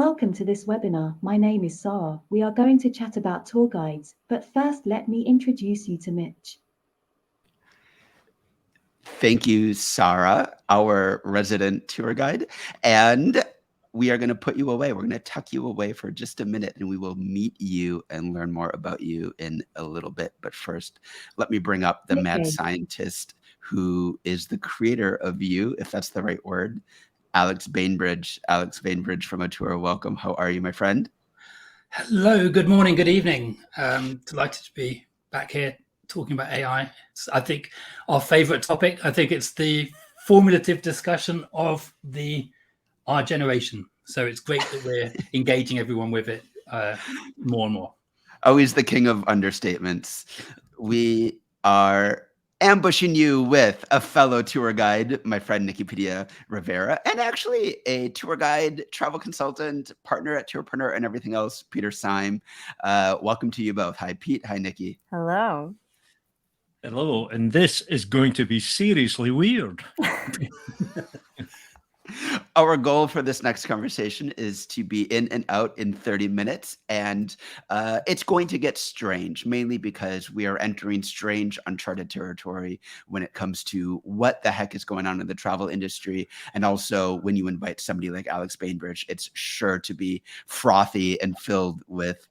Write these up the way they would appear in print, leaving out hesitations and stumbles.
Welcome to this webinar. My name is Sahra. We are going to chat about tour guides, but first let me introduce you to Mitch. Thank you, Sahra, our resident tour guide. And we are going to put you away. We're going to tuck you away for just a minute and we will meet you and learn more about you in a little bit. But first, let me bring up the mad Okay. scientist who is the creator of you, if that's the right word, Alex Bainbridge. Alex Bainbridge from Tour. Welcome. How are you, my friend? Hello, good morning, good evening. Delighted to be back here talking about AI. I think our favorite topic. I think it's the formulative discussion of our generation. So it's great that we're engaging everyone with it more and more. Always the king of understatements. We are ambushing you with a fellow tour guide, my friend Nikipedia Rivera, and actually a tour guide, travel consultant, partner at Tourpreneur, and everything else, Peter Syme. Welcome to you both. Hi, Pete. Hi, Nikki. Hello. Hello, and this is going to be seriously weird. Our goal for this next conversation is to be in and out in 30 minutes. And it's going to get strange, mainly because we are entering strange, uncharted territory when it comes to what the heck is going on in the travel industry. And also, when you invite somebody like Alex Bainbridge, it's sure to be frothy and filled with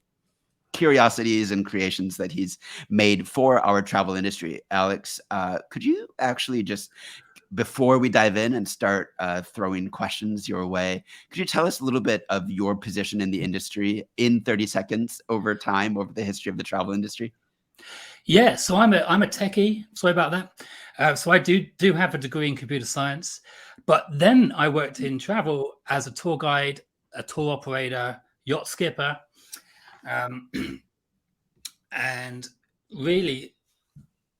curiosities and creations that he's made for our travel industry. Alex, could you actually just, before we dive in and start throwing questions your way, could you tell us a little bit of your position in the industry in 30 seconds over time, over the history of the travel industry? Yeah, so I'm a techie. Sorry about that. So I do have a degree in computer science, but then I worked in travel as a tour guide, a tour operator, yacht skipper, and really,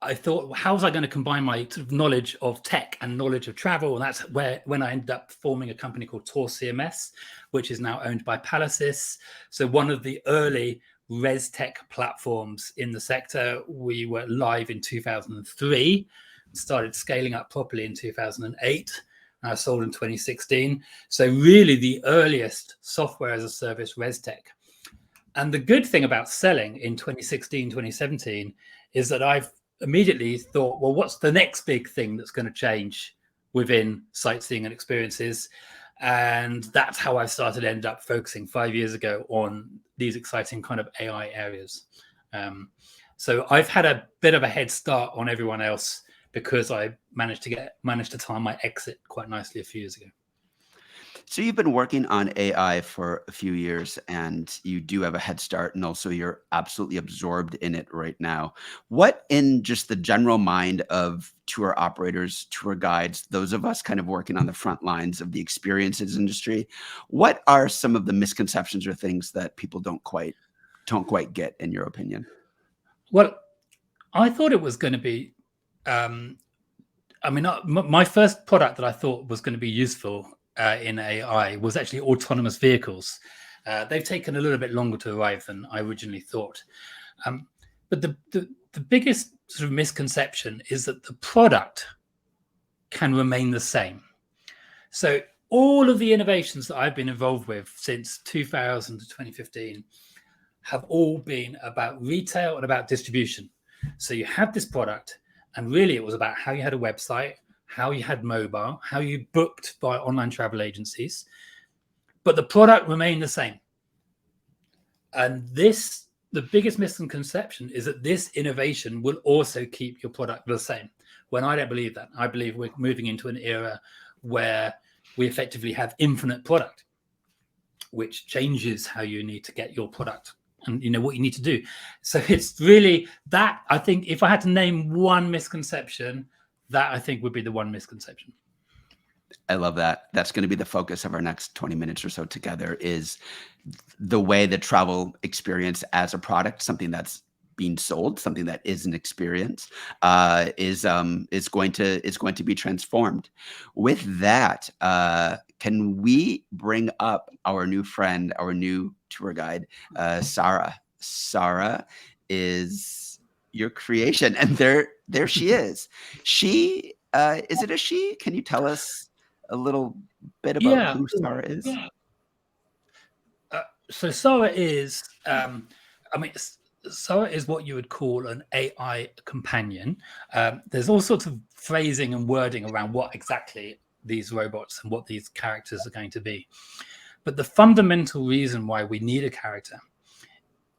I thought, how was I going to combine my sort of knowledge of tech and knowledge of travel? And that's when I ended up forming a company called Tour CMS, which is now owned by Palacis. So one of the early res tech platforms in the sector. We were live in 2003, started scaling up properly in 2008. Sold in 2016. So really the earliest software as a service res tech. And the good thing about selling in 2016, 2017 is that I've immediately thought, well, what's the next big thing that's going to change within sightseeing and experiences? And that's how I ended up focusing 5 years ago on these exciting kind of AI areas. So I've had a bit of a head start on everyone else because I managed to time my exit quite nicely a few years ago. So you've been working on AI for a few years and you do have a head start, and also you're absolutely absorbed in it right now. What, in just the general mind of tour operators, tour guides, those of us kind of working on the front lines of the experiences industry, what are some of the misconceptions or things that people don't quite get, in your opinion? Well, I thought it was going to be, my first product that I thought was going to be useful in AI was actually autonomous vehicles. They've taken a little bit longer to arrive than I originally thought. But the biggest sort of misconception is that the product can remain the same. So all of the innovations that I've been involved with since 2000 to 2015 have all been about retail and about distribution. So you have this product, and really it was about how you had a website, how you had mobile, how you booked by online travel agencies, but the product remained the same. And the biggest misconception is that this innovation will also keep your product the same. When I don't believe that. I believe we're moving into an era where we effectively have infinite product, which changes how you need to get your product and what you need to do. So it's really that. I think if I had to name one misconception, that I think would be the one misconception. I love that. That's going to be the focus of our next 20 minutes or so together, is the way the travel experience as a product, something that's being sold, something that is an experience, is going to be transformed. With that, can we bring up our new friend, our new tour guide, Sahra? Sahra is your creation, and there she is. She is it a she? Can you tell us a little bit about who Sahra is? So Sahra is, Sahra is what you would call an AI companion. There's all sorts of phrasing and wording around what exactly these robots and what these characters are going to be. But the fundamental reason why we need a character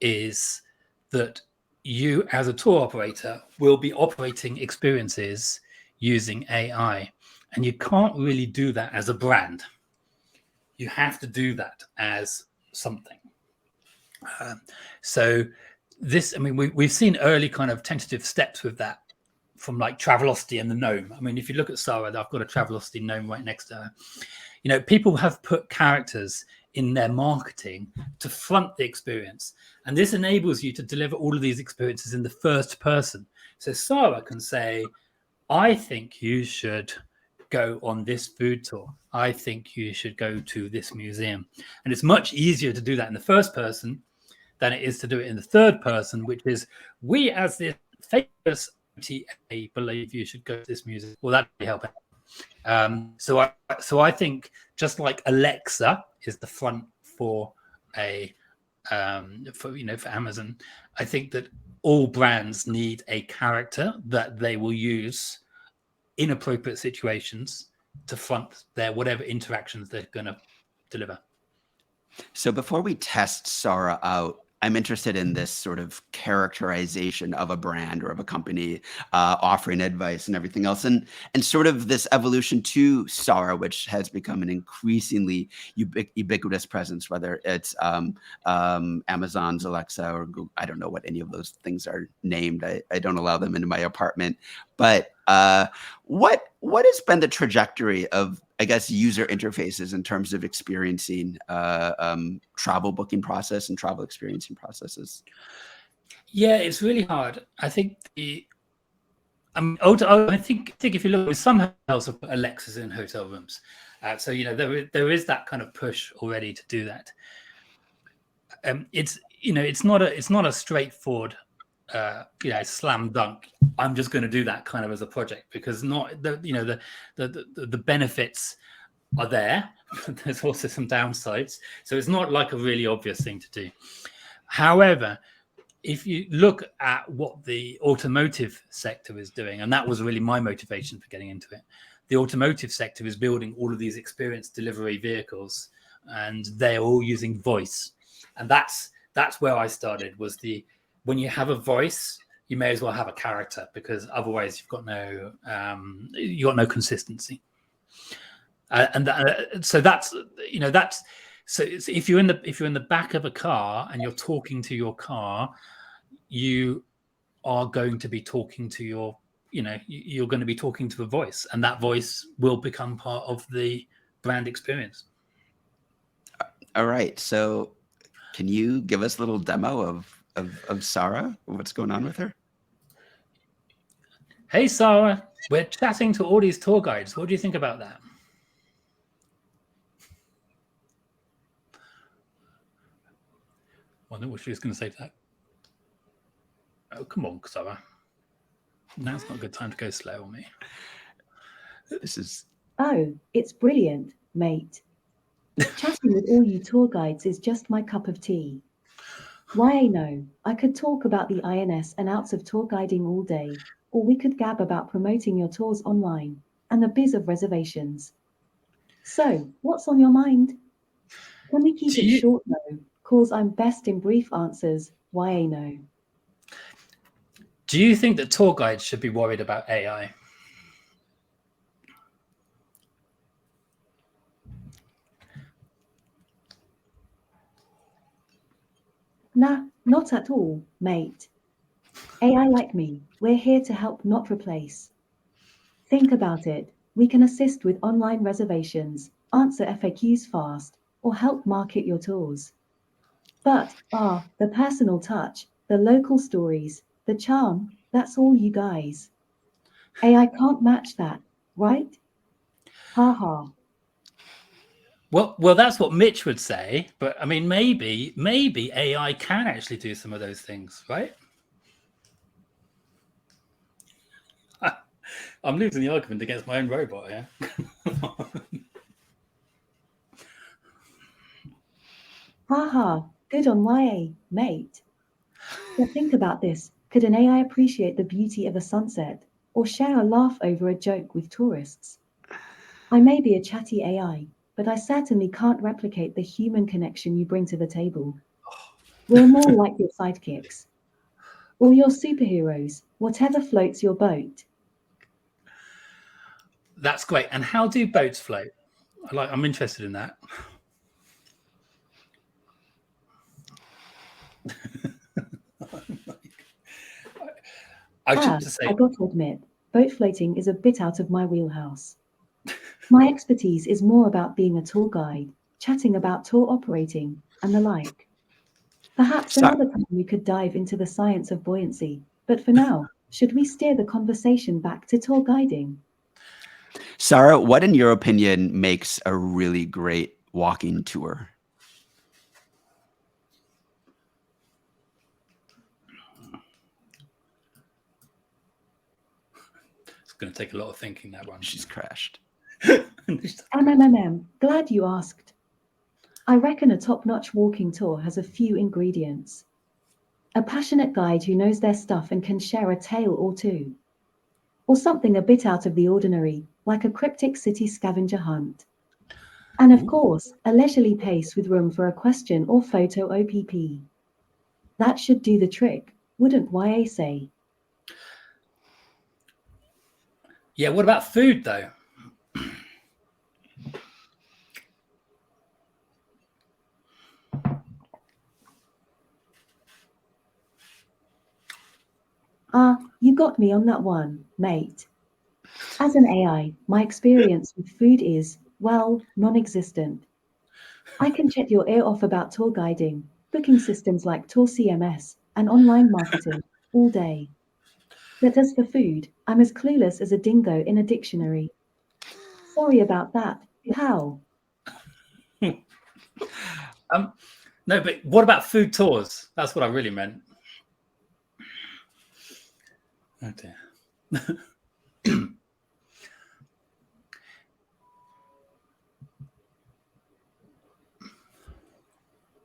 is that you, as a tour operator, will be operating experiences using AI. And you can't really do that as a brand. You have to do that as something. So this, I mean, we've seen early kind of tentative steps with that from like Travelocity and the gnome. I mean, if you look at Sahra, I've got a Travelocity gnome right next to her. You know, people have put characters in their marketing to front the experience. And this enables you to deliver all of these experiences in the first person. So Sahra can say, I think you should go on this food tour. I think you should go to this museum. And it's much easier to do that in the first person than it is to do it in the third person, which is, we as this famous OTA believe you should go to this museum. Well, that would help. So I think just like Alexa is the front for for Amazon, I think that all brands need a character that they will use in appropriate situations to front their whatever interactions they're going to deliver. So before we test Sahra out, I'm interested in this sort of characterization of a brand or of a company, offering advice and everything else, and sort of this evolution to Sahra, which has become an increasingly ubiquitous presence, whether it's Amazon's Alexa or Google. I don't know what any of those things are named. I don't allow them into my apartment. But what has been the trajectory of, I guess, user interfaces in terms of experiencing travel booking process and travel experiencing processes? Yeah, it's really hard. I think I think if you look, with some hotels have put Alexas in hotel rooms, so there is that kind of push already to do that. It's not a straightforward slam dunk. I'm just going to do that kind of as a project, because the benefits are there. There's also some downsides, so it's not like a really obvious thing to do. However, if you look at what the automotive sector is doing, and that was really my motivation for getting into it, the automotive sector is building all of these experience delivery vehicles, and they're all using voice. And that's where I started, was when you have a voice, you may as well have a character, because otherwise you've got no consistency. So if you're in the back of a car and you're talking to your car, you are going to be talking to you're going to be talking to a voice, and that voice will become part of the brand experience. All right. So can you give us a little demo of Sahra? What's going on with her? Hey, Sahra, we're chatting to all these tour guides. What do you think about that? I wonder what she was going to say to that. Oh, come on, Sahra. Now's not a good time to go slow on me. Oh, it's brilliant, mate. Chatting with all you tour guides is just my cup of tea. Why, no, I could talk about the ins and outs of tour guiding all day, or we could gab about promoting your tours online and the biz of reservations. So, what's on your mind? Can we keep it short though, cause I'm best in brief answers, why no? Do you think that tour guides should be worried about AI? Nah, not at all, mate. AI like me, we're here to help, not replace. Think about it, we can assist with online reservations, answer FAQs fast, or help market your tours. But, the personal touch, the local stories, the charm, that's all you guys. AI can't match that, right? Ha ha. Well, that's what Mitch would say. But I mean, maybe AI can actually do some of those things, right? I'm losing the argument against my own robot here. Haha, good on YA, mate. But think about this. Could an AI appreciate the beauty of a sunset or share a laugh over a joke with tourists? I may be a chatty AI, but I certainly can't replicate the human connection you bring to the table. We're more like your sidekicks or your superheroes, whatever floats your boat. That's great. And how do boats float? I'm interested in that. I should just I say, got to admit, boat floating is a bit out of my wheelhouse. My expertise is more about being a tour guide, chatting about tour operating, and the like. Perhaps Sa- another time we could dive into the science of buoyancy, but for now, should we steer the conversation back to tour guiding? Sarah, what in your opinion makes a really great walking tour? it's going to take a lot of thinking, that one. She's crashed. Glad you asked. I reckon a top-notch walking tour has a few ingredients. A passionate guide who knows their stuff and can share a tale or two. Or something a bit out of the ordinary, like a cryptic city scavenger hunt. And of course, a leisurely pace with room for a question or photo OPP. That should do the trick, wouldn't YA say? Yeah, what about food, though? You got me on that one, mate. As an AI, my experience with food is, well, non-existent. I can check your ear off about tour guiding, booking systems like Tour CMS, and online marketing all day. But as for food, I'm as clueless as a dingo in a dictionary. Sorry about that, pal. No, but what about food tours? That's what I really meant. Oh dear.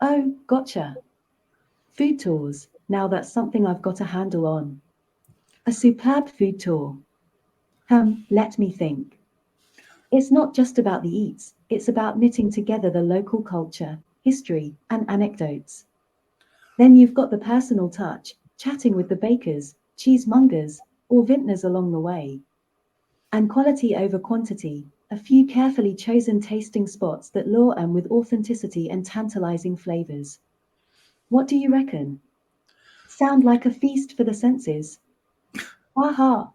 Oh, gotcha. Food tours. Now that's something I've got a handle on. A superb food tour. Let me think. It's not just about the eats, it's about knitting together the local culture, history, and anecdotes. Then you've got the personal touch, chatting with the bakers, cheesemongers, or vintners along the way. And quality over quantity, a few carefully chosen tasting spots that lure them with authenticity and tantalizing flavors. What do you reckon? Sound like a feast for the senses? Aha!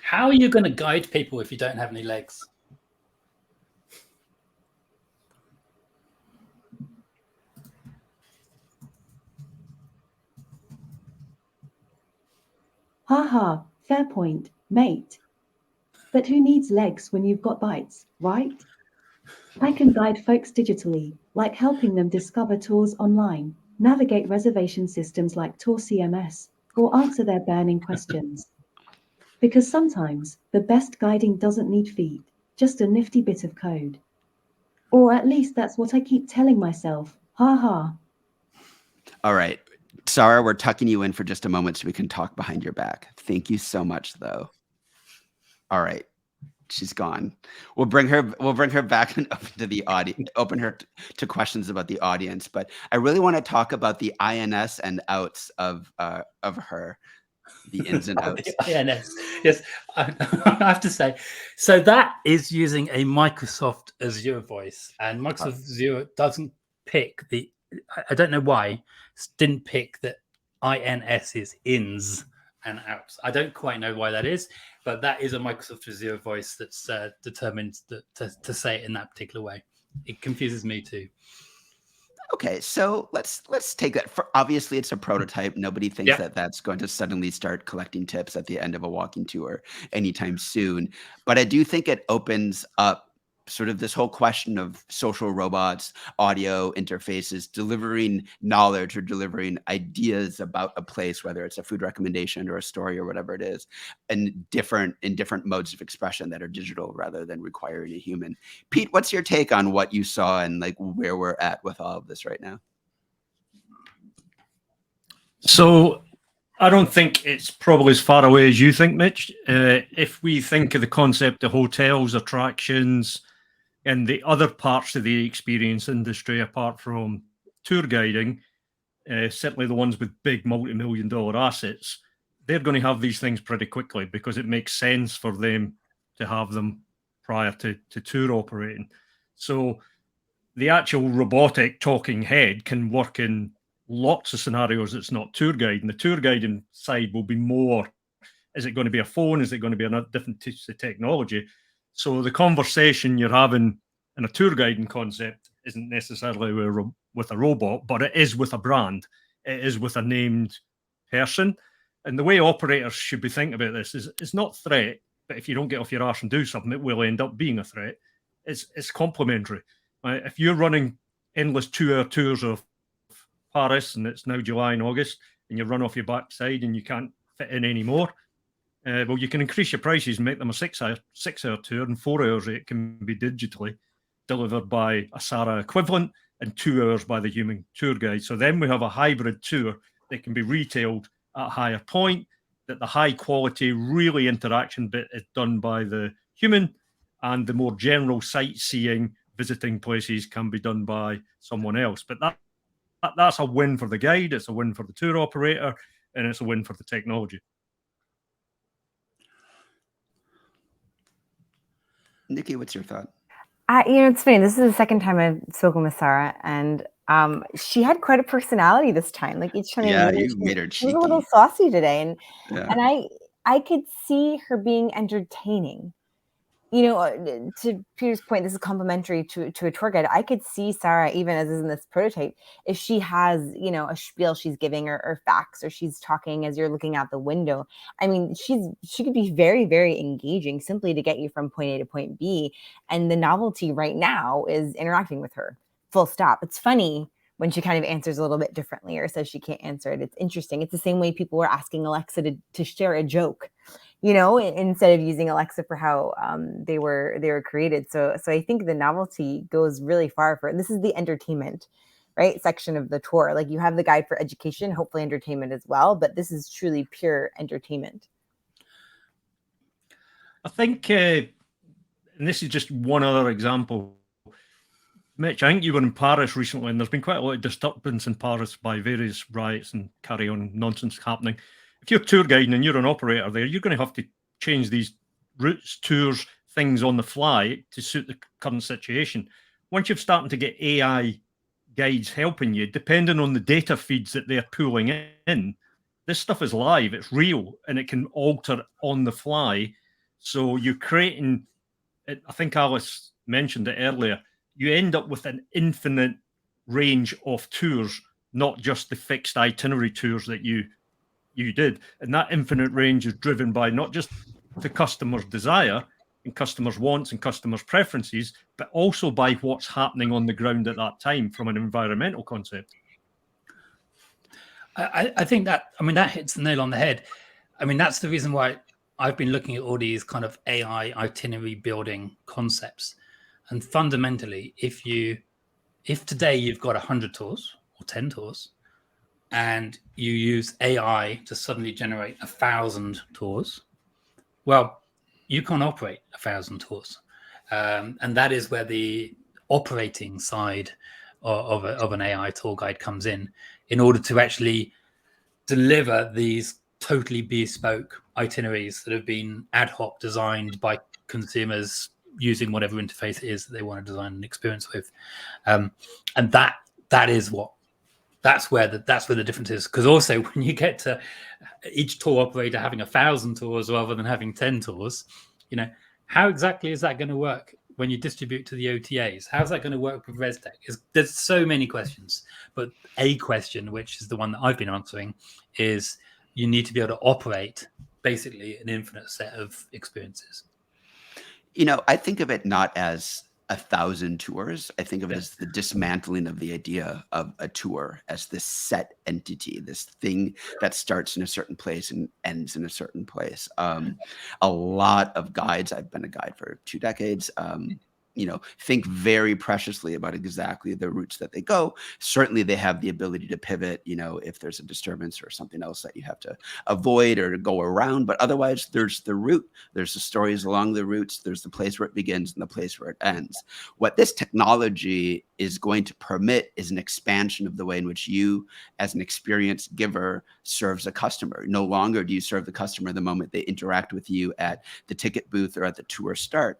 How are you going to guide people if you don't have any legs? Haha, fair point, mate. But who needs legs when you've got bites, right? I can guide folks digitally, like helping them discover tours online, navigate reservation systems like Tour CMS, or answer their burning questions. Because sometimes the best guiding doesn't need feet, just a nifty bit of code. Or at least that's what I keep telling myself. Ha ha. All right. Sarah, we're tucking you in for just a moment so we can talk behind your back. Thank you so much, though. All right. She's gone. We'll bring her back and open to the audience, open her to questions about the audience. But I really want to talk about the INS and outs of her, the ins and outs. The INS. Yes, I have to say. So that is using a Microsoft Azure voice, and Microsoft Azure doesn't pick the. I don't know why. Didn't pick that INS is ins and outs. I don't quite know why that is, but that is a Microsoft Azure voice that's determined to say it in that particular way. It confuses me too. Okay, so let's take that. Obviously, it's a prototype. Nobody thinks that that's going to suddenly start collecting tips at the end of a walking tour anytime soon. But I do think it opens up sort of this whole question of social robots, audio interfaces, delivering knowledge or delivering ideas about a place, whether it's a food recommendation or a story or whatever it is, and in different modes of expression that are digital rather than requiring a human. Pete, what's your take on what you saw and like where we're at with all of this right now? So I don't think it's probably as far away as you think, Mitch. If we think of the concept of hotels, attractions, and the other parts of the experience industry, apart from tour guiding, certainly the ones with big multi-million-dollar assets, they're going to have these things pretty quickly because it makes sense for them to have them prior to tour operating. So the actual robotic talking head can work in lots of scenarios. It's not tour guiding. The tour guiding side will be more, is it going to be a phone? Is it going to be a different piece of technology? So the conversation you're having in a tour guiding concept isn't necessarily with a robot, but it is with a brand. It is with a named person. And the way operators should be thinking about this is it's not threat, but if you don't get off your arse and do something, it will end up being a threat. It's complementary. If you're running endless 2-hour tours of Paris and it's now July and August and you run off your backside and you can't fit in anymore, well, you can increase your prices and make them a 6-hour tour, and 4 hours it can be digitally delivered by a Sahra equivalent and 2 hours by the human tour guide. So then we have a hybrid tour that can be retailed at a higher point, that the high quality, really interaction bit is done by the human, and the more general sightseeing, visiting places can be done by someone else. But that's a win for the guide, it's a win for the tour operator, and it's a win for the technology. Nikki, what's your thought? It's funny. This is the second time I've spoken with Sahra, and she had quite a personality this time. Like each time, you made her she was cheeky. a little saucy today, and Yeah. and I could see her being entertaining. To Peter's point, this is complimentary to a tour guide. I could see Sahra, even as is in this prototype, if she has, a spiel she's giving or facts, or she's talking as you're looking out the window. I mean, she could be very, very engaging simply to get you from point A to point B. And the novelty right now is interacting with her, full stop. It's funny when she kind of answers a little bit differently or says she can't answer it. It's interesting. It's the same way people were asking Alexa to share a joke, instead of using Alexa for how they were created. So I think the novelty goes really far for it. This is the entertainment, right, section of the tour. Like you have the guide for education, hopefully entertainment as well, but this is truly pure entertainment. I think, and this is just one other example, Mitch, I think you were in Paris recently, and there's been quite a lot of disturbance in Paris by various riots and carry-on nonsense happening. If you're tour guiding and you're an operator there, you're going to have to change these routes, tours, things on the fly to suit the current situation. Once you're starting to get AI guides helping you, depending on the data feeds that they're pulling in, this stuff is live, it's real, and it can alter on the fly. So you're creating, I think Alice mentioned it earlier, you end up with an infinite range of tours, not just the fixed itinerary tours that you did. And that infinite range is driven by not just the customer's desire and customers' wants and customers' preferences, but also by what's happening on the ground at that time from an environmental concept. I think that hits the nail on the head. I mean, that's the reason why I've been looking at all these kind of AI itinerary building concepts. And fundamentally, if today you've got 100 tours or 10 tours, and you use AI to suddenly generate 1,000 tours, well, you can't operate 1,000 tours. And that is where the operating side of an AI tour guide comes in order to actually deliver these totally bespoke itineraries that have been ad hoc designed by consumers using whatever interface it is that they want to design an experience with. And that's where the difference is. Because also when you get to each tour operator having 1,000 tours rather than having 10 tours, how exactly is that going to work when you distribute to the OTAs? How's that going to work with ResTech? There's so many questions, but a question, which is the one that I've been answering, is you need to be able to operate basically an infinite set of experiences. I think of it not as 1,000 tours. I think of it as the dismantling of the idea of a tour as this set entity, this thing that starts in a certain place and ends in a certain place. A lot of guides, I've been a guide for 2 decades, think very preciously about exactly the routes that they go. Certainly they have the ability to pivot, if there's a disturbance or something else that you have to avoid or to go around. But otherwise, there's the route, there's the stories along the routes, there's the place where it begins and the place where it ends. What this technology is going to permit is an expansion of the way in which you, as an experience giver, serves a customer. No longer do you serve the customer the moment they interact with you at the ticket booth or at the tour start.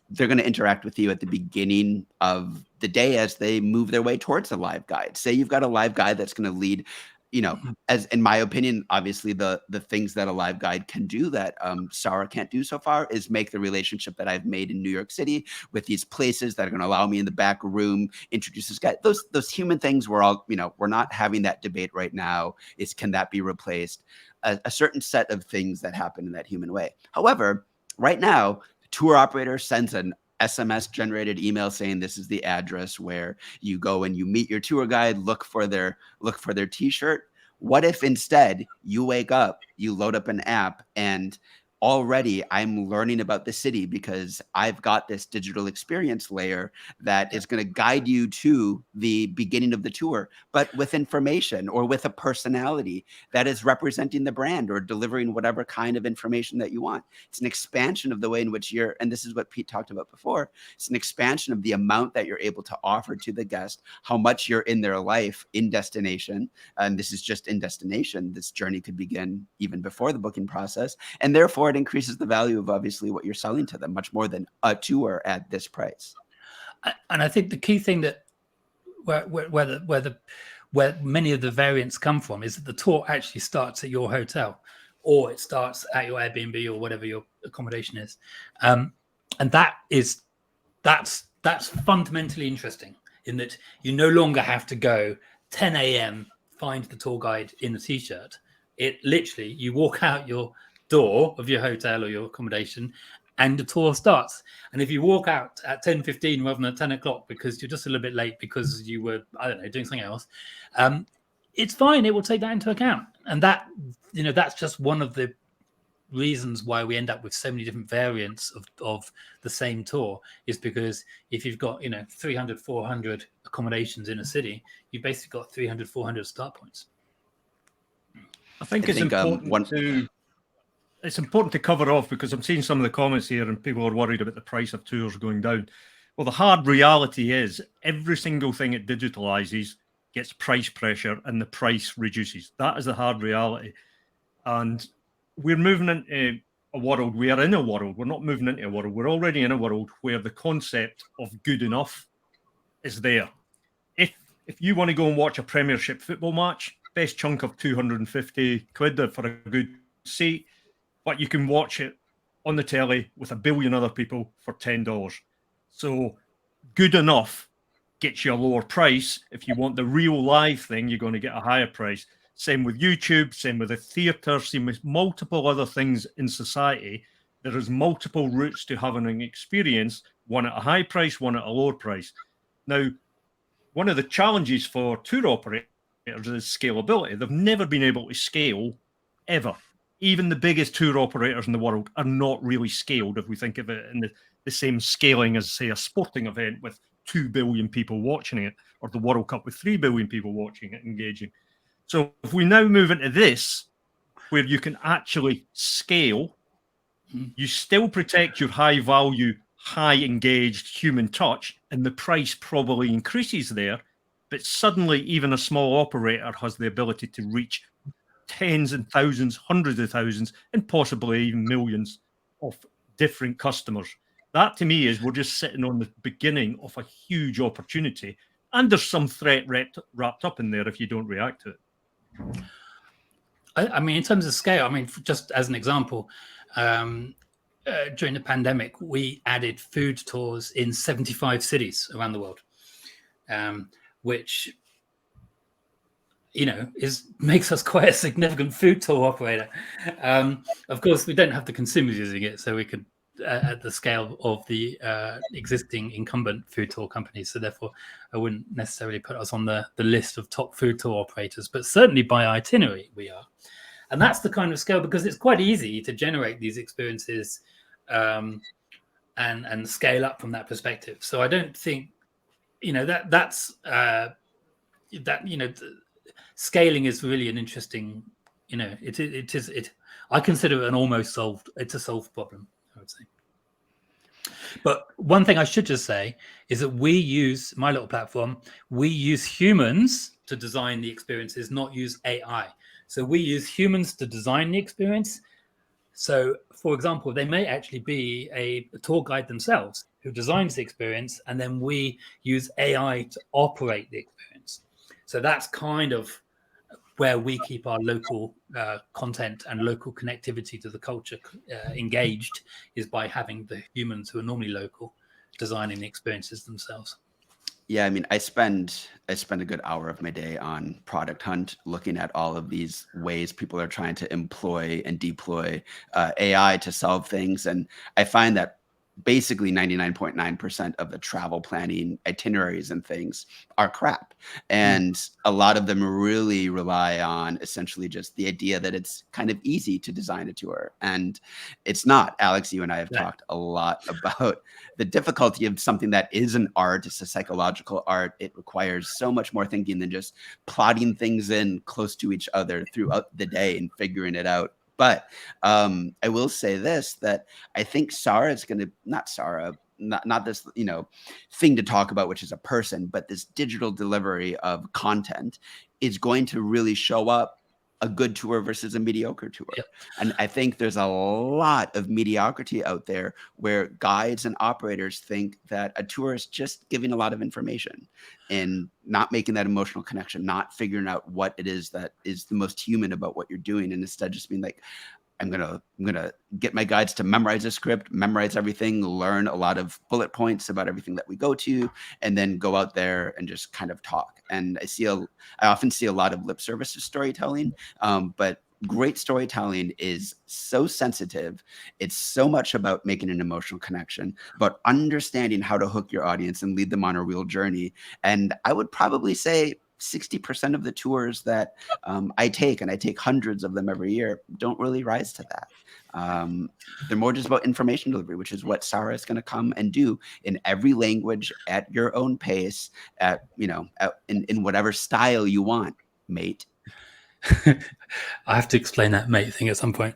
They're going to interact with you at the beginning of the day as they move their way towards a live guide. Say you've got a live guide that's going to lead, as in my opinion, obviously the things that a live guide can do that Sahra can't do so far is make the relationship that I've made in New York City with these places that are going to allow me in the back room, introduce this guy. Those human things, we're not having that debate right now. Can that be replaced? A certain set of things that happen in that human way. However, right now, tour operator sends an SMS generated email saying this is the address where you go and you meet your tour guide, look for their t-shirt. What if instead you wake up, you load up an app, and already I'm learning about the city because I've got this digital experience layer that is going to guide you to the beginning of the tour, but with information or with a personality that is representing the brand or delivering whatever kind of information that you want. It's an expansion of the way in which and this is what Pete talked about before, it's an expansion of the amount that you're able to offer to the guest, how much you're in their life in destination. And this is just in destination. This journey could begin even before the booking process. And therefore, it increases the value of obviously what you're selling to them much more than a tour at this price. And I think the key thing that where many of the variants come from is that the tour actually starts at your hotel, or it starts at your Airbnb or whatever your accommodation is, and that's fundamentally interesting in that you no longer have to go 10 a.m. find the tour guide in a t-shirt. It literally, you walk out your door of your hotel or your accommodation and the tour starts. And if you walk out at 10:15 rather than at 10 o'clock because you're just a little bit late because you were, I don't know, doing something else, it's fine. It will take that into account. And that's just one of the reasons why we end up with so many different variants of the same tour, is because if you've got 300 400 accommodations in a city, you've basically got 300 400 start points. I think it's important to cover off, because I'm seeing some of the comments here and people are worried about the price of tours going down. Well, the hard reality is every single thing it digitalizes gets price pressure and the price reduces. That is the hard reality. And we're moving into a world. We are in a world. We're not moving into a world. We're already in a world where the concept of good enough is there. If you want to go and watch a Premiership football match, best chunk of 250 quid for a good seat, but you can watch it on the telly with a billion other people for $10. So good enough gets you a lower price. If you want the real live thing, you're going to get a higher price. Same with YouTube, same with the theatre, same with multiple other things in society. There is multiple routes to having an experience, one at a high price, one at a lower price. Now, one of the challenges for tour operators is scalability. They've never been able to scale ever. Even the biggest tour operators in the world are not really scaled if we think of it in the same scaling as, say, a sporting event with 2 billion people watching it, or the World Cup with 3 billion people watching it, engaging. So if we now move into this, where you can actually scale, you still protect your high value, high engaged human touch, and the price probably increases there, but suddenly even a small operator has the ability to reach tens and thousands, hundreds of thousands, and possibly even millions of different customers. That to me is we're just sitting on the beginning of a huge opportunity, and there's some threat wrapped up in there if you don't react to it. I mean, in terms of scale, I mean, just as an example, during the pandemic, we added food tours in 75 cities around the world, which makes us quite a significant food tour operator. Of course, we don't have the consumers using it, so we could at the scale of the existing incumbent food tour companies. So therefore, I wouldn't necessarily put us on the list of top food tour operators, but certainly by itinerary we are. And that's the kind of scale, because it's quite easy to generate these experiences and scale up from that perspective. So I don't think, scaling is really an interesting, I consider it it's a solved problem, I would say. But one thing I should just say is that we use my little platform, we use humans to design the experiences, not use AI. So we use humans to design the experience. So, for example, they may actually be a tour guide themselves who designs the experience, and then we use AI to operate the experience. So that's kind of where we keep our local content and local connectivity to the culture engaged, is by having the humans who are normally local designing the experiences themselves. Yeah, I mean, I spend a good hour of my day on Product Hunt, looking at all of these ways people are trying to employ and deploy AI to solve things, and I find that basically 99.9% of the travel planning itineraries and things are crap. And a lot of them really rely on essentially just the idea that it's kind of easy to design a tour. And it's not. Alex, you and I have talked a lot about the difficulty of something that is an art. It's a psychological art. It requires so much more thinking than just plotting things in close to each other throughout the day and figuring it out. But I will say this, that I think Sahra is going to, not this, thing to talk about, which is a person, but this digital delivery of content is going to really show up a good tour versus a mediocre tour. Yep. And I think there's a lot of mediocrity out there where guides and operators think that a tour is just giving a lot of information and not making that emotional connection, not figuring out what it is that is the most human about what you're doing, and instead just being like, I'm gonna get my guides to memorize a script, memorize everything, learn a lot of bullet points about everything that we go to, and then go out there and just kind of talk. And I often see a lot of lip service to storytelling, but great storytelling is so sensitive. It's so much about making an emotional connection, about understanding how to hook your audience and lead them on a real journey. And I would probably say 60% of the tours that I take, and I take hundreds of them every year, don't really rise to that. They're more just about information delivery, which is what Sahra is going to come and do in every language at your own pace, in whatever style you want, mate. I have to explain that mate thing at some point.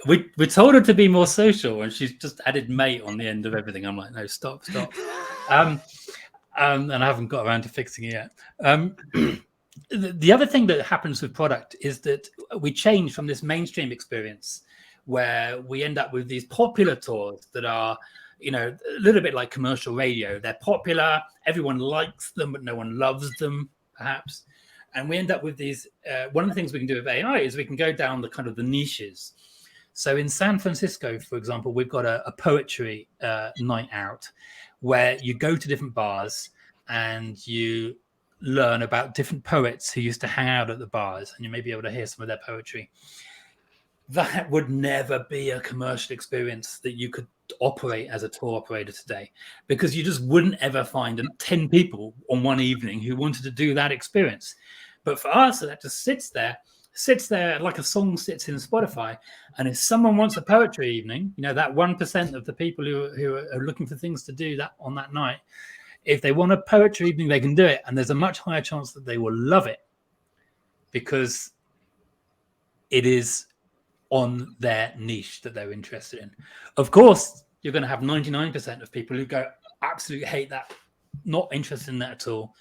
We told her to be more social, and she's just added mate on the end of everything. I'm like, no, stop. And I haven't got around to fixing it yet. The other thing that happens with product is that we change from this mainstream experience where we end up with these popular tours that are, a little bit like commercial radio. They're popular, everyone likes them, but no one loves them, perhaps. And we end up with these. One of the things we can do with AI is we can go down the kind of the niches. So in San Francisco, for example, we've got a poetry night out, where you go to different bars and you learn about different poets who used to hang out at the bars, and you may be able to hear some of their poetry. That would never be a commercial experience that you could operate as a tour operator today, because you just wouldn't ever find 10 people on one evening who wanted to do that experience. But for us, that just sits there like a song sits in Spotify. And if someone wants a poetry evening, that 1% of the people who are looking for things to do that on that night, if they want a poetry evening, they can do it. And there's a much higher chance that they will love it because it is on their niche that they're interested in. Of course, you're going to have 99% of people who go, absolutely hate that, not interested in that at all.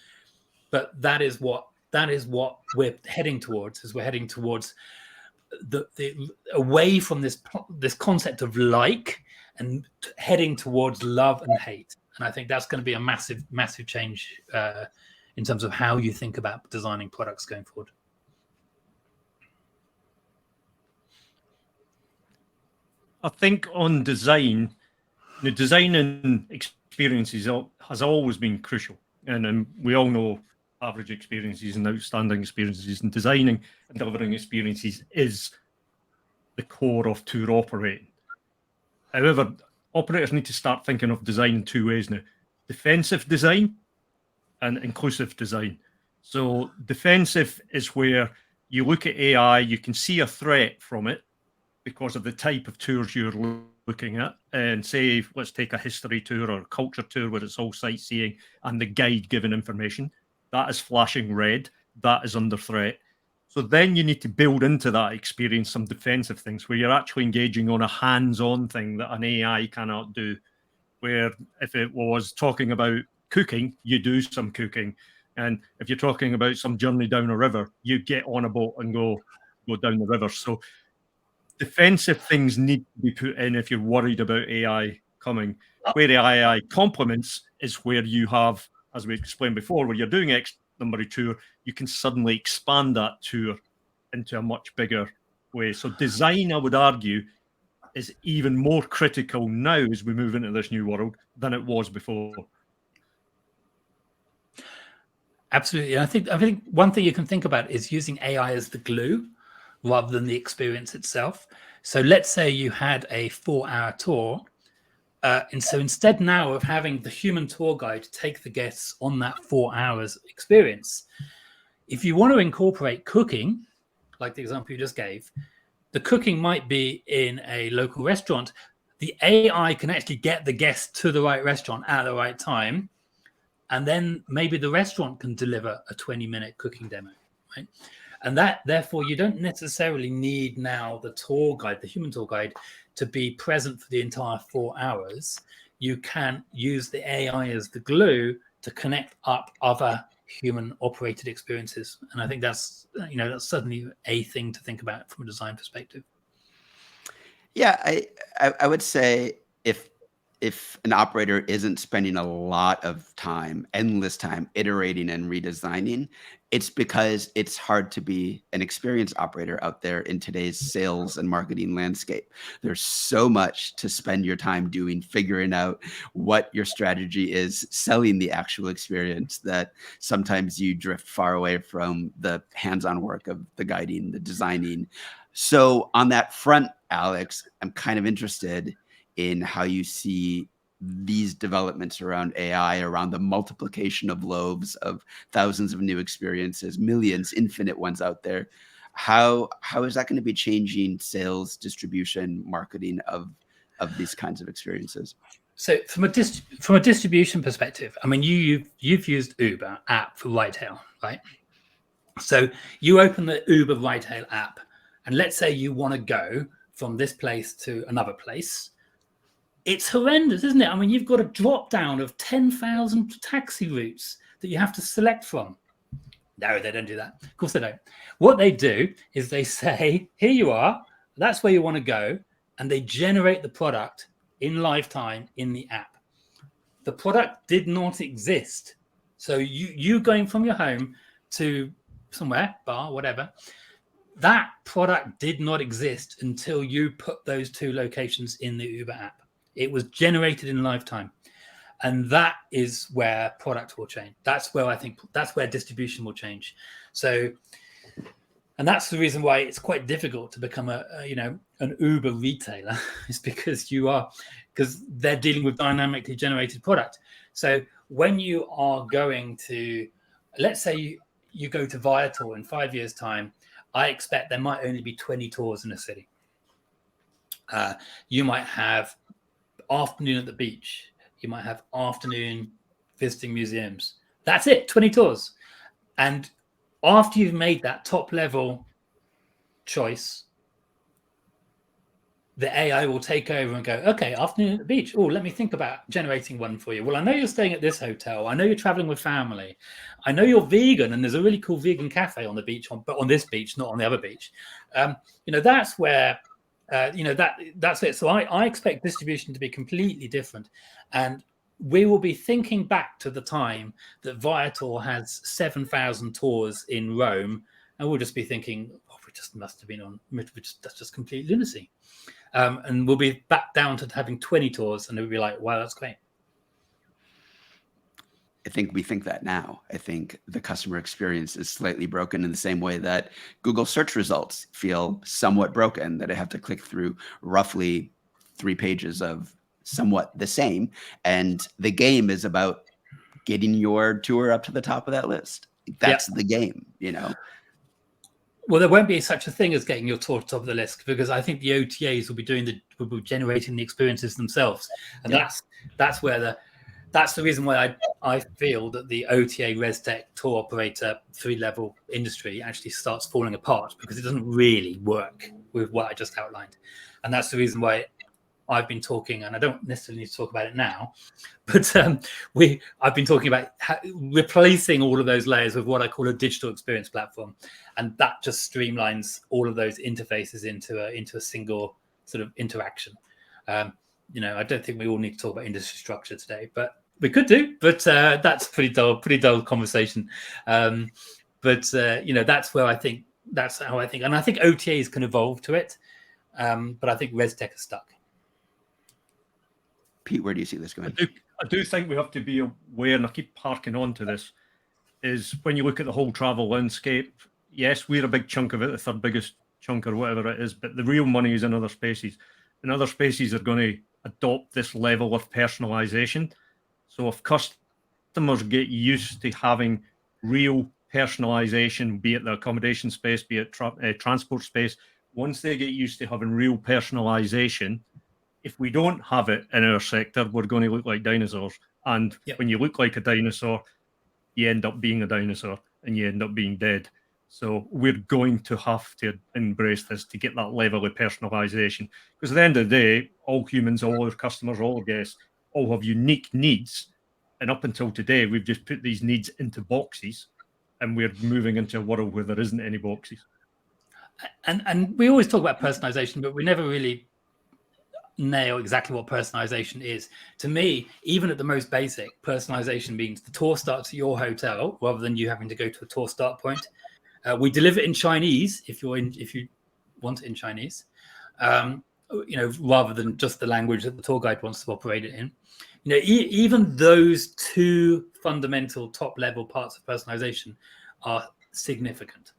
But that is what we're heading towards, is we're heading towards the away from this concept of like, and heading towards love and hate. And I think that's going to be a massive change in terms of how you think about designing products going forward. I think on design, the designing experiences has always been crucial. And we all know average experiences and outstanding experiences, and designing and delivering experiences is the core of tour operating. However, operators need to start thinking of design in two ways now: defensive design and inclusive design. So defensive is where you look at AI, you can see a threat from it because of the type of tours you're looking at. And say, let's take a history tour or a culture tour where it's all sightseeing and the guide giving information. That is flashing red. That is under threat. So then you need to build into that experience some defensive things where you're actually engaging on a hands-on thing that an AI cannot do. Where if it was talking about cooking, you do some cooking. And if you're talking about some journey down a river, you get on a boat and go down the river. So defensive things need to be put in if you're worried about AI coming. Where AI complements is where you have, as we explained before, where you're doing X number of tour, you can suddenly expand that tour into a much bigger way. So design, I would argue, is even more critical now as we move into this new world than it was before. Absolutely. I think one thing you can think about is using AI as the glue rather than the experience itself. So let's say you had a 4-hour tour. And so instead now of having the human tour guide take the guests on that 4 hours experience, if you want to incorporate cooking, like the example you just gave, the cooking might be in a local restaurant. The AI can actually get the guest to the right restaurant at the right time. And then maybe the restaurant can deliver a 20-minute cooking demo, right? And that, therefore, you don't necessarily need now the tour guide, the human tour guide, to be present for the entire 4 hours. You can use the AI as the glue to connect up other human-operated experiences. And I think that's certainly a thing to think about from a design perspective. Yeah, I would say if an operator isn't spending a lot of time, endless time, iterating and redesigning, it's because it's hard to be an experienced operator out there in today's sales and marketing landscape. There's so much to spend your time doing, figuring out what your strategy is, selling the actual experience, that sometimes you drift far away from the hands-on work of the guiding, the designing. So on that front, Alex, I'm kind of interested in how you see these developments around AI, around the multiplication of loaves, of thousands of new experiences, millions, infinite ones out there. How is that going to be changing sales, distribution, marketing of these kinds of experiences? So from a distribution perspective, I mean, you've used Uber app for ride hail, right? So you open the Uber ride hail app, and let's say you want to go from this place to another place. It's horrendous, isn't it? I mean, you've got a drop down of 10,000 taxi routes that you have to select from. No, they don't do that. Of course they don't. What they do is they say, here you are, that's where you want to go, and they generate the product in lifetime in the app. The product did not exist. So you going from your home to somewhere, bar, whatever, that product did not exist until you put those two locations in the Uber app. It was generated in lifetime. And that is where product will change. That's where distribution will change. So, and that's the reason why it's quite difficult to become an Uber retailer, is because they're dealing with dynamically generated product. So when you are going to, let's say you go to Viator in 5 years' time, I expect there might only be 20 tours in a city. You might have afternoon at the beach. You might have afternoon visiting museums. That's it, 20 tours. And after you've made that top level choice, the AI will take over and go, okay, afternoon at the beach. Oh, let me think about generating one for you. Well, I know you're staying at this hotel. I know you're traveling with family. I know you're vegan, and there's a really cool vegan cafe on the beach, but on this beach, not on the other beach. That's where, that's it. So I expect distribution to be completely different. And we will be thinking back to the time that Viator has 7,000 tours in Rome, and we'll just be thinking, oh, we just must have been on, that's just complete lunacy. And we'll be back down to having 20 tours, and we'll be like, wow, that's great. I think we think that now. I think the customer experience is slightly broken in the same way that Google search results feel somewhat broken, that I have to click through roughly 3 pages of somewhat the same. And the game is about getting your tour up to the top of that list. That's the game, you know. Well, there won't be such a thing as getting your tour to the top of the list, because I think the OTAs will be generating the experiences themselves, and that's the reason why I feel that the OTA ResTech tour operator 3-level industry actually starts falling apart, because it doesn't really work with what I just outlined, and that's the reason why I've been talking, and I don't necessarily need to talk about it now, but I've been talking about replacing all of those layers with what I call a digital experience platform, and that just streamlines all of those interfaces into a single sort of interaction. You know, I don't think we all need to talk about industry structure today, but we could do. But that's pretty dull conversation. But you know, that's how I think, and I think OTAs can evolve to it. But I think ResTech is stuck. Pete, where do you see this going? I do think we have to be aware, and I keep harking on to this, is when you look at the whole travel landscape, yes, we're a big chunk of it, the third biggest chunk or whatever it is, but the real money is in other spaces. And other spaces are going to adopt this level of personalization. So if customers get used to having real personalization, be it the accommodation space, be it transport space, once they get used to having real personalization, if we don't have it in our sector, we're going to look like dinosaurs. And when you look like a dinosaur, you end up being a dinosaur and you end up being dead. So we're going to have to embrace this to get that level of personalization. Because at the end of the day, all humans, all our customers, all our guests, all have unique needs. And up until today, we've just put these needs into boxes, and we're moving into a world where there isn't any boxes. And we always talk about personalization, but we never really nail exactly what personalization is. To me, even at the most basic, personalization means the tour starts at your hotel rather than you having to go to a tour start point. We deliver it in Chinese if you want it in Chinese, you know, rather than just the language that the tour guide wants to operate it in. You know, even those two fundamental top level parts of personalization are significant.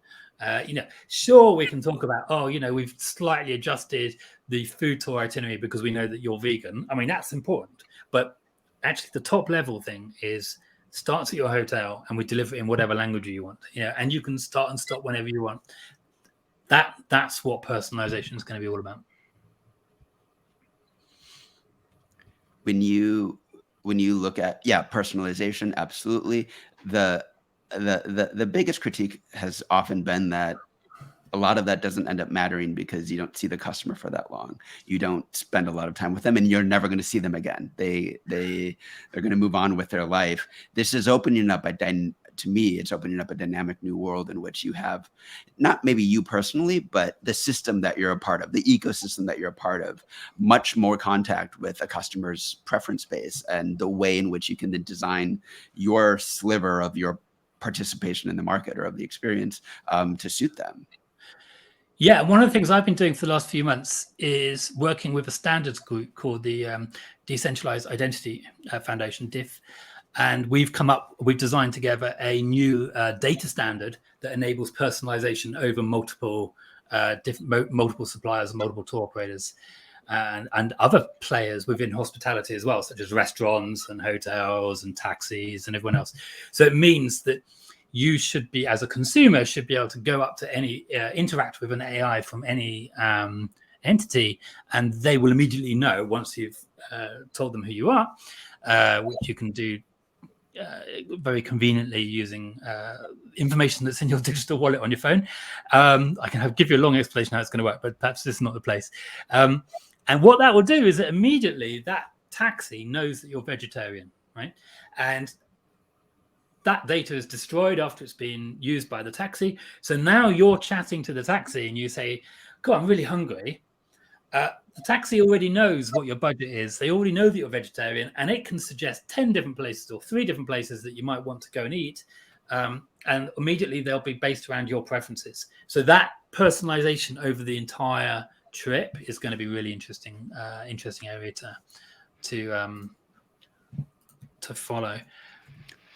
You know, sure, we can talk about, oh, you know, we've slightly adjusted the food tour itinerary because we know that you're vegan. I mean, that's important. But actually, the top level thing is starts at your hotel and we deliver it in whatever language you want. You know, and you can start and stop whenever you want. That's what personalization is going to be all about. When you look at personalization, absolutely. The biggest critique has often been that a lot of that doesn't end up mattering because you don't see the customer for that long. You don't spend a lot of time with them, and you're never going to see them again. They're going to move on with their life. This is opening up to me, it's opening up a dynamic new world in which you have not maybe you personally, but the system that you're a part of, the ecosystem that you're a part of, much more contact with a customer's preference base and the way in which you can then design your sliver of your participation in the market or of the experience to suit them. Yeah, one of the things I've been doing for the last few months is working with a standards group called the Decentralized Identity Foundation, DIF. And we've designed together a new data standard that enables personalization over multiple suppliers and multiple tour operators and other players within hospitality as well, such as restaurants and hotels and taxis and everyone else. So it means that you should be, as a consumer, should be able to go up to any, interact with an AI from any entity, and they will immediately know once you've told them who you are, which you can do very conveniently using information that's in your digital wallet on your phone. I can give you a long explanation how it's going to work, but perhaps this is not the place. And what that will do is that immediately that taxi knows that you're vegetarian, right? And that data is destroyed after it's been used by the taxi. So now you're chatting to the taxi and you say, God, I'm really hungry. The taxi already knows what your budget is. They already know that you're vegetarian, and it can suggest 10 different places or 3 different places that you might want to go and eat. And immediately they'll be based around your preferences. So that personalization over the entire trip is going to be really interesting area to follow.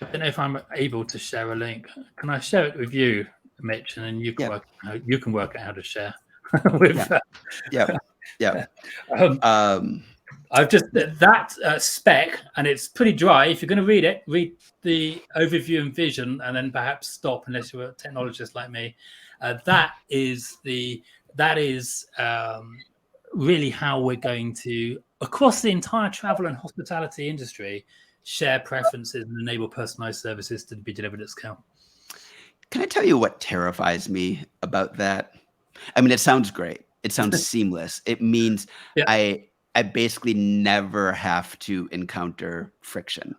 I don't know if I'm able to share a link. Can I share it with you, Mitch, and then you can work out how to share with. Yeah. I've just that spec, and it's pretty dry. If you're going to read it, read the overview and vision, and then perhaps stop unless you're a technologist like me. That is really how we're going to, across the entire travel and hospitality industry, share preferences and enable personalized services to be delivered at scale. Can I tell you what terrifies me about that? I mean, it sounds great. It sounds seamless. It means Yeah. I basically never have to encounter friction,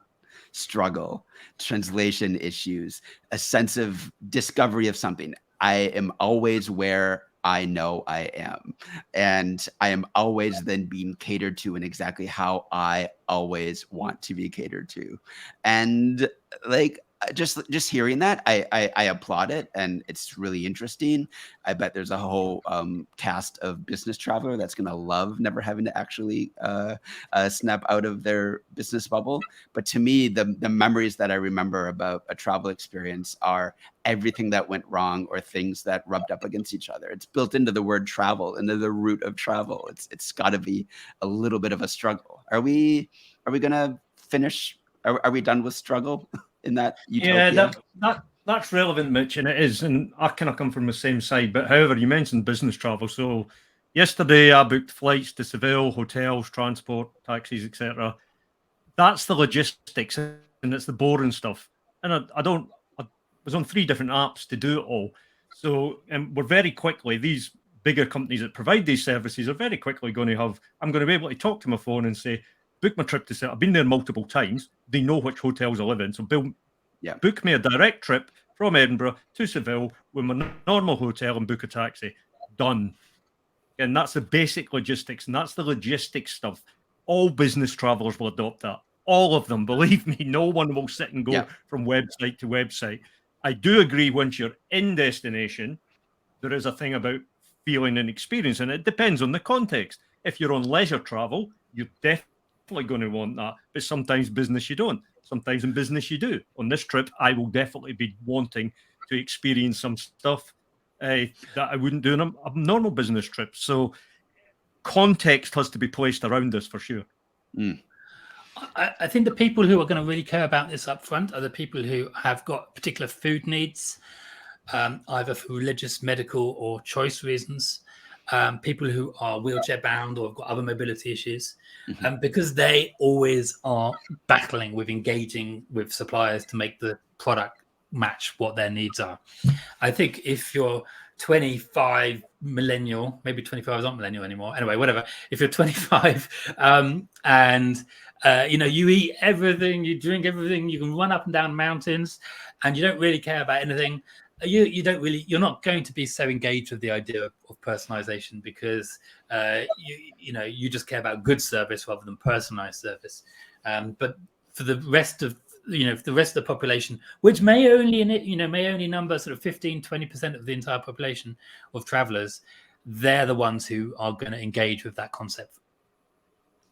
struggle, translation issues, a sense of discovery of something. I am always where I know I am. And I am always then being catered to in exactly how I always want to be catered to. And like just hearing that, I applaud it, and it's really interesting. I bet there's a whole cast of business traveler that's gonna love never having to actually snap out of their business bubble. But to me, the memories that I remember about a travel experience are everything that went wrong or things that rubbed up against each other. It's built into the word travel, into the root of travel. It's got to be a little bit of a struggle. Are we gonna finish? Are we done with struggle in that utopia? Yeah, that's relevant, Mitch, and it is. And I kind of come from the same side. But however, you mentioned business travel. So yesterday I booked flights to Seville, hotels, transport, taxis, etc. That's the logistics, and it's the boring stuff. And I was on 3 different apps to do it all. So we're very quickly, these bigger companies that provide these services are very quickly going to have, I'm going to be able to talk to my phone and say, book my trip to Seville. I've been there multiple times. They know which hotels I live in. So book me a direct trip from Edinburgh to Seville with my normal hotel and book a taxi. Done. And that's the basic logistics, and that's the logistics stuff. All business travelers will adopt that. All of them, believe me. No one will sit and go from website to website. I do agree, once you're in destination, there is a thing about feeling and experience, and it depends on the context. If you're on leisure travel, you're definitely going to want that. But sometimes business you don't. Sometimes in business you do. On this trip, I will definitely be wanting to experience some stuff that I wouldn't do on a normal business trip. So context has to be placed around this for sure. I think the people who are going to really care about this up front are the people who have got particular food needs, either for religious, medical, or choice reasons. People who are wheelchair bound or have got other mobility issues, because they always are battling with engaging with suppliers to make the product match what their needs are. I think if you're 25 millennial, maybe 25 is not millennial anymore. Anyway, whatever. If you're 25 and you eat everything, you drink everything, you can run up and down mountains, and you don't really care about anything, you're not going to be so engaged with the idea of personalization, because you just care about good service rather than personalized service. But for the rest of the population, which may only number sort of 15-20% of the entire population of travelers, they're the ones who are going to engage with that concept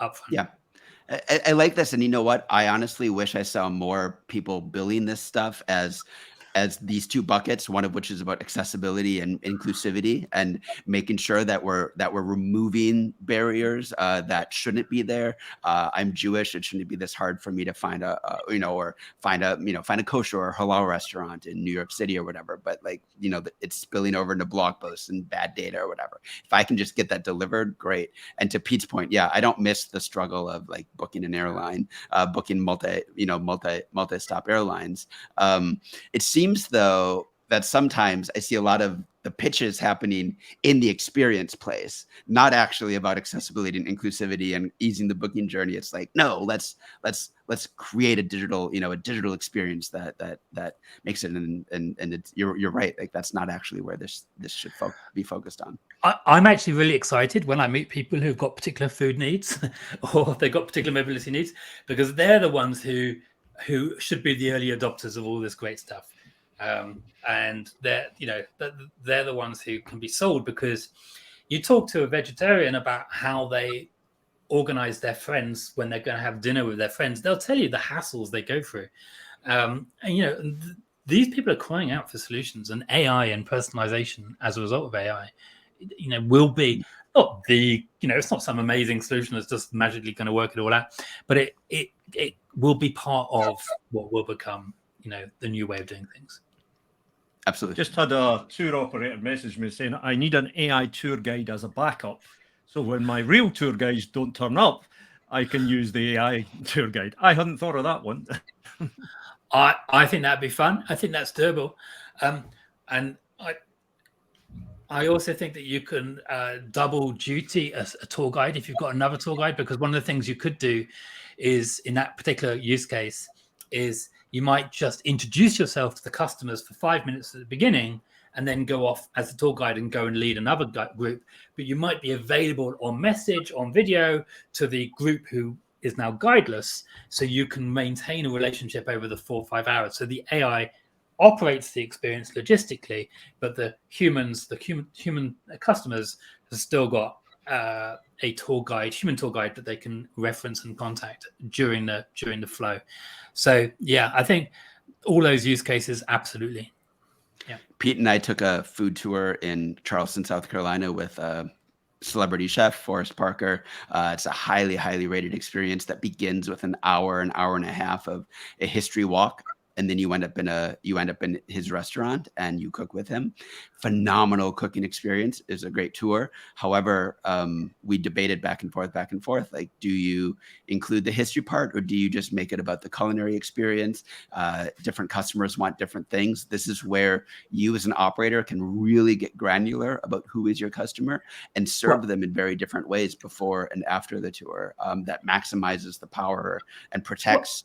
upfront. Yeah. I like this. And you know what? I honestly wish I saw more people billing this stuff as these 2 buckets, one of which is about accessibility and inclusivity, and making sure that we're removing barriers that shouldn't be there. I'm Jewish. It shouldn't be this hard for me to find a kosher or halal restaurant in New York City or whatever. But it's spilling over into blog posts and bad data or whatever. If I can just get that delivered, great. And to Pete's point, yeah, I don't miss the struggle of like booking an airline, booking multi-stop airlines. It seems, though, that sometimes I see a lot of the pitches happening in the experience place, not actually about accessibility and inclusivity and easing the booking journey. It's like, no, let's create a digital experience that makes it. And it's, you're right. Like, that's not actually where this should be focused on. I'm actually really excited when I meet people who've got particular food needs or they've got particular mobility needs, because they're the ones who should be the early adopters of all this great stuff. And they're the ones who can be sold, because you talk to a vegetarian about how they organize their friends when they're going to have dinner with their friends, they'll tell you the hassles they go through. These people are crying out for solutions, and AI and personalization as a result of AI, will be not the, it's not some amazing solution that's just magically going to work it all out, but it will be part of what will become, the new way of doing things. Absolutely. Just had a tour operator message me saying I need an AI tour guide as a backup. So when my real tour guides don't turn up, I can use the AI tour guide. I hadn't thought of that one. I think that'd be fun. I think that's doable. And I also think that you can double duty as a tour guide if you've got another tour guide, because one of the things you could do is, in that particular use case, is you might just introduce yourself to the customers for 5 minutes at the beginning and then go off as a tour guide and go and lead another group. But you might be available on message, on video to the group who is now guideless, so you can maintain a relationship over the 4 or 5 hours. So the AI operates the experience logistically, but the human customers have still got a human tour guide that they can reference and contact during the flow. So yeah, I think all those use cases, absolutely. Yeah. Pete and I took a food tour in Charleston, South Carolina with celebrity chef Forrest Parker. It's a highly, highly rated experience that begins with an hour and a half of a history walk. And then you end up in his restaurant and you cook with him. Phenomenal cooking experience. Is a great tour. However, we debated back and forth. Like, do you include the history part, or do you just make it about the culinary experience? Different customers want different things. This is where you as an operator can really get granular about who is your customer and serve them in very different ways before and after the tour. That maximizes the power and protects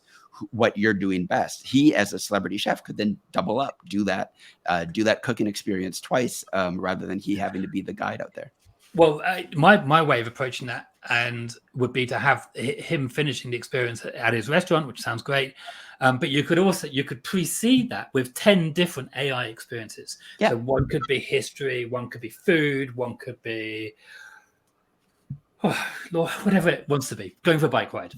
what you're doing best. He, as a celebrity chef, could then double up, do that cooking experience twice, rather than he having to be the guide out there. Well, my way of approaching that and would be to have him finishing the experience at his restaurant, which sounds great. But you could precede that with 10 different AI experiences. Yeah. So one could be history, one could be food, one could be whatever it wants to be, going for a bike ride,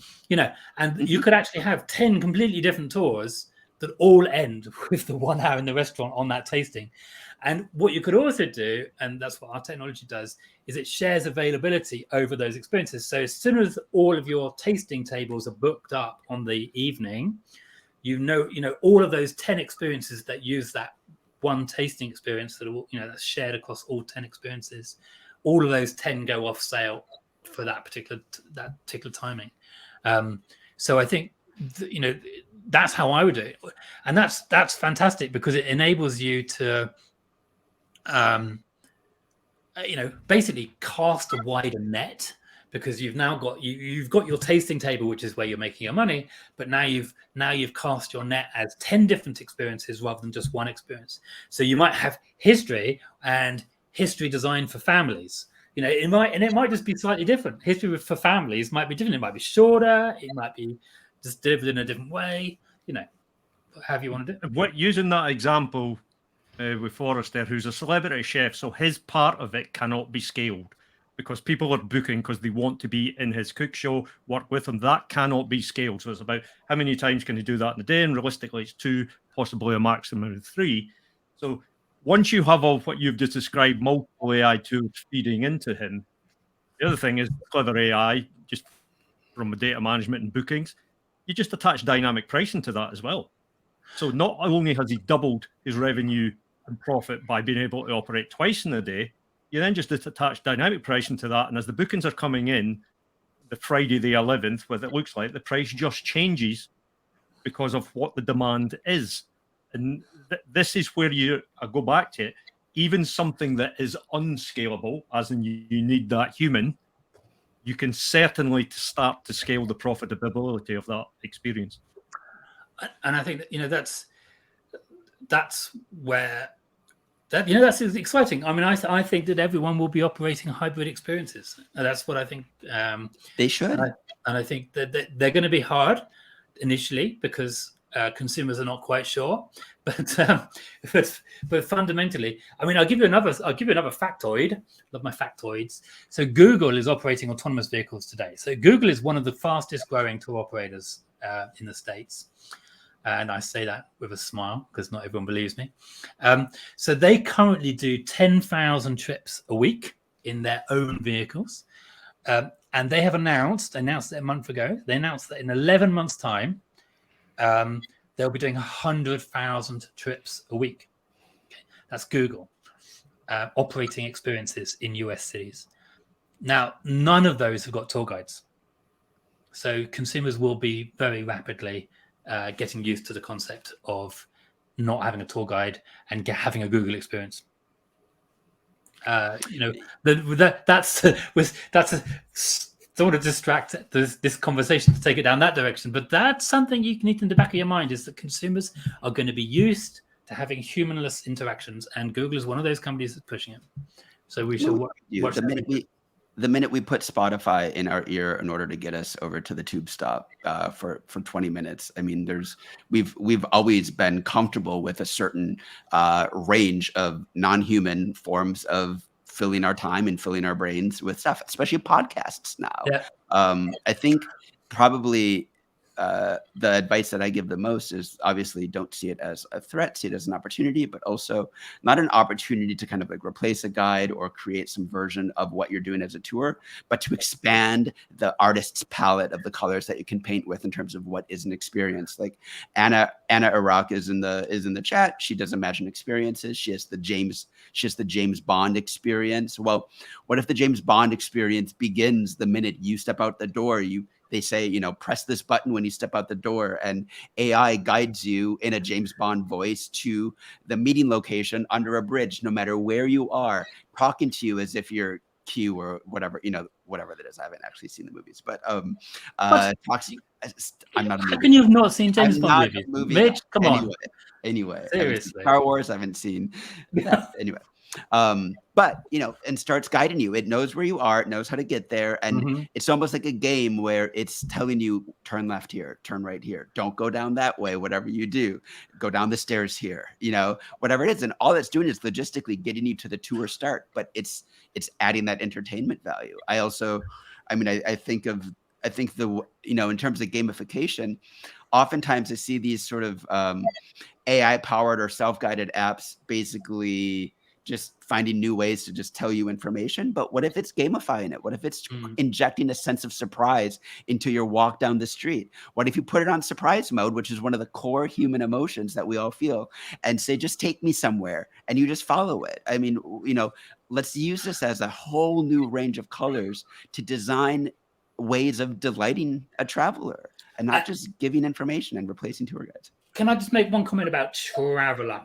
and you could actually have 10 completely different tours that all end with the 1 hour in the restaurant on that tasting. And what you could also do, and that's what our technology does, is it shares availability over those experiences. So as soon as all of your tasting tables are booked up on the evening, all of those 10 experiences that use that one tasting experience that are, that's shared across all 10 experiences, all of those 10 go off sale for that particular timing. So I think that's how I would do it, and that's fantastic because it enables you to basically cast a wider net, because you've now got you've got your tasting table, which is where you're making your money, but now you've cast your net as 10 different experiences rather than just one experience. So you might have history and history designed for families. It might just be slightly different. History for families might be different. It might be shorter. It might be just delivered in a different way. However you want to do it. Using that example with Forrest there, who's a celebrity chef, so his part of it cannot be scaled because people are booking because they want to be in his cook show, work with him. That cannot be scaled. So it's about how many times can he do that in a day, and realistically, it's 2, possibly a maximum of 3. So once you have all what you've just described, multiple AI tools feeding into him, the other thing is clever AI, just from the data management and bookings, you just attach dynamic pricing to that as well. So not only has he doubled his revenue and profit by being able to operate twice in a day, you then just attach dynamic pricing to that. And as the bookings are coming in, the Friday the 11th, what it looks like, the price just changes because of what the demand is. And this is where I go back to it. Even something that is unscalable, as in you need that human, you can certainly start to scale the profitability of that experience. And I think that that's where that's exciting. I mean, I think that everyone will be operating hybrid experiences. That's what I think they should. And I think that they're going to be hard initially because consumers are not quite sure, but fundamentally, I mean, I'll give you another factoid. Love my factoids. So Google is operating autonomous vehicles today. So Google is one of the fastest growing tour operators in the States. And I say that with a smile because not everyone believes me. So they currently do 10,000 trips a week in their own vehicles. And they have announced it a month ago, they announced that in 11 months' time, they'll be doing 100,000 trips a week. Okay. That's Google operating experiences in US cities. Now, none of those have got tour guides. So consumers will be very rapidly getting used to the concept of not having a tour guide and having a Google experience. That's don't want to distract this conversation to take it down that direction, but that's something you need in the back of your mind, is that consumers are going to be used to having humanless interactions, and Google is one of those companies that's pushing it. So we should watch the minute we put Spotify in our ear in order to get us over to the tube stop for 20 minutes. I mean, we've always been comfortable with a certain range of non-human forms of filling our time and filling our brains with stuff, especially podcasts now. Yeah. I think probably the advice that I give the most is obviously don't see it as a threat, see it as an opportunity, but also not an opportunity to kind of like replace a guide or create some version of what you're doing as a tour, but to expand the artist's palette of the colors that you can paint with in terms of what is an experience. Like Anna Iraq is in the chat. She does Imagine Experiences. She has the James Bond experience. Well, what if the James Bond experience begins the minute you step out the door? They say, press this button when you step out the door, and AI guides you in a James Bond voice to the meeting location under a bridge, no matter where you are, talking to you as if you're Q or whatever, whatever that is. I haven't actually seen the movies, but talks. I'm not a movie. How can you have not seen James Bond movies? Mitch, come on. Anyway, Seriously. Star Wars, I haven't seen. Anyway. But and starts guiding you. It knows where you are, it knows how to get there, and it's almost like a game where it's telling you, turn left here, turn right here, don't go down that way, whatever you do, go down the stairs here, whatever it is. And all it's doing is logistically getting you to the tour start, but it's adding that entertainment value. I think the in terms of gamification, oftentimes I see these sort of AI powered or self-guided apps basically just finding new ways to just tell you information. But what if it's gamifying it? What if it's injecting a sense of surprise into your walk down the street? What if you put it on surprise mode, which is one of the core human emotions that we all feel, and say, just take me somewhere, and you just follow it? I mean, let's use this as a whole new range of colors to design ways of delighting a traveler and not just giving information and replacing tour guides. Can I just make one comment about Traveler,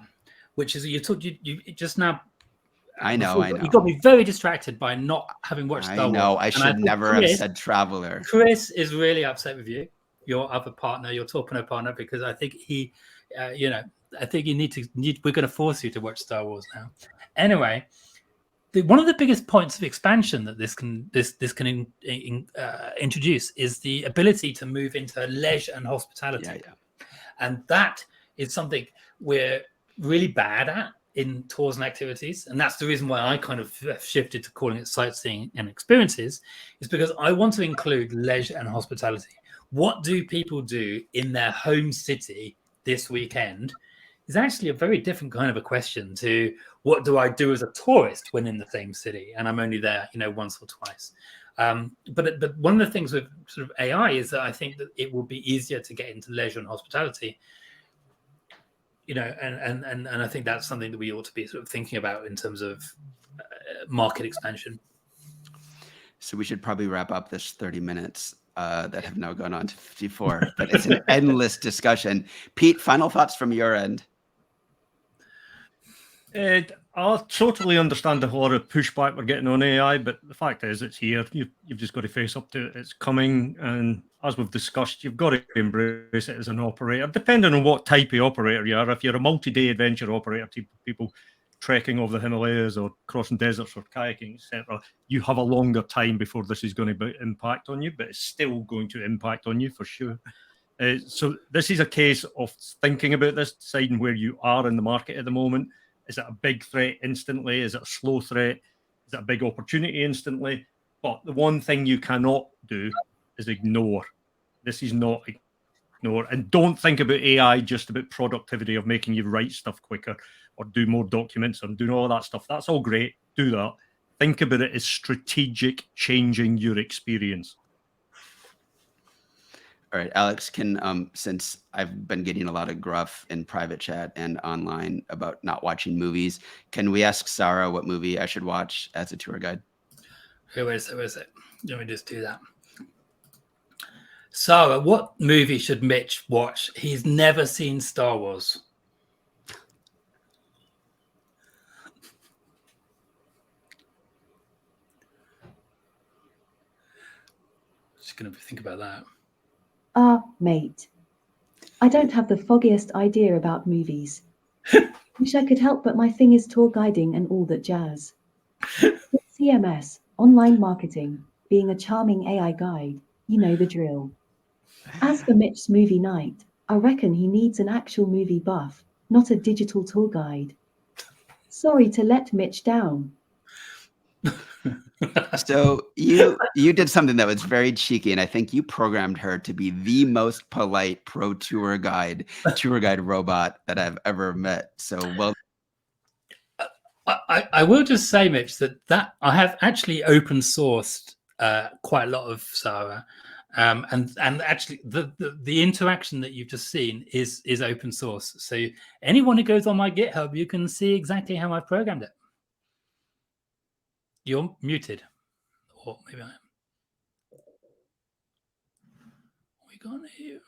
which is you just now. I know. You got me very distracted by not having watched Star Wars. I know. I should never have said Traveler. Chris is really upset with you, your other partner, your Torpedo partner, because I think I think we're going to force you to watch Star Wars now. Anyway, one of the biggest points of expansion that this can introduce is the ability to move into leisure and hospitality. Yeah. And that is something we're really bad at in tours and activities, and that's the reason why I kind of shifted to calling it sightseeing and experiences, is because I want to include leisure and hospitality. What do people do in their home city this weekend is actually a very different kind of a question to what do I do as a tourist when in the same city and I'm only there once or twice. But one of the things with sort of AI is that I think that it will be easier to get into leisure and hospitality. And I think that's something that we ought to be sort of thinking about in terms of market expansion. So we should probably wrap up this 30 minutes that have now gone on to 54, but it's an endless discussion. Pete, final thoughts from your end? I totally understand the lot of pushback we're getting on AI, but the fact is it's here. You've just got to face up to it. It's coming, and as we've discussed, you've got to embrace it as an operator, depending on what type of operator you are. If you're a multi-day adventure operator, people trekking over the Himalayas or crossing deserts or kayaking, etc., you have a longer time before this is going to impact on you, but it's still going to impact on you for sure. So this is a case of thinking about this, deciding where you are in the market at the moment. Is it a big threat instantly? Is it a slow threat? Is it a big opportunity instantly? But the one thing you cannot do is ignore. This is not ignore. And don't think about AI just about productivity of making you write stuff quicker or do more documents and doing all that stuff. That's all great. Do that. Think about it as strategic changing your experience. All right, Alex, can since I've been getting a lot of gruff in private chat and online about not watching movies, can we ask Sahra what movie I should watch as a tour guide? Where is it? Let me just do that. Sahra, what movie should Mitch watch? He's never seen Star Wars. Just going to think about that. Mate. I don't have the foggiest idea about movies. Wish I could help, but my thing is tour guiding and all that jazz. With CMS, online marketing, being a charming AI guide, you know the drill. As for Mitch's movie night, I reckon he needs an actual movie buff, not a digital tour guide. Sorry to let Mitch down. So you did something that was very cheeky, and I think you programmed her to be the most polite pro tour guide robot that I've ever met. So well. I will just say, Mitch, that I have actually open sourced quite a lot of Sahra, and actually the interaction that you've just seen is open source. So anyone who goes on my GitHub, you can see exactly how I've programmed it. You're muted, or maybe I am. We can't hear.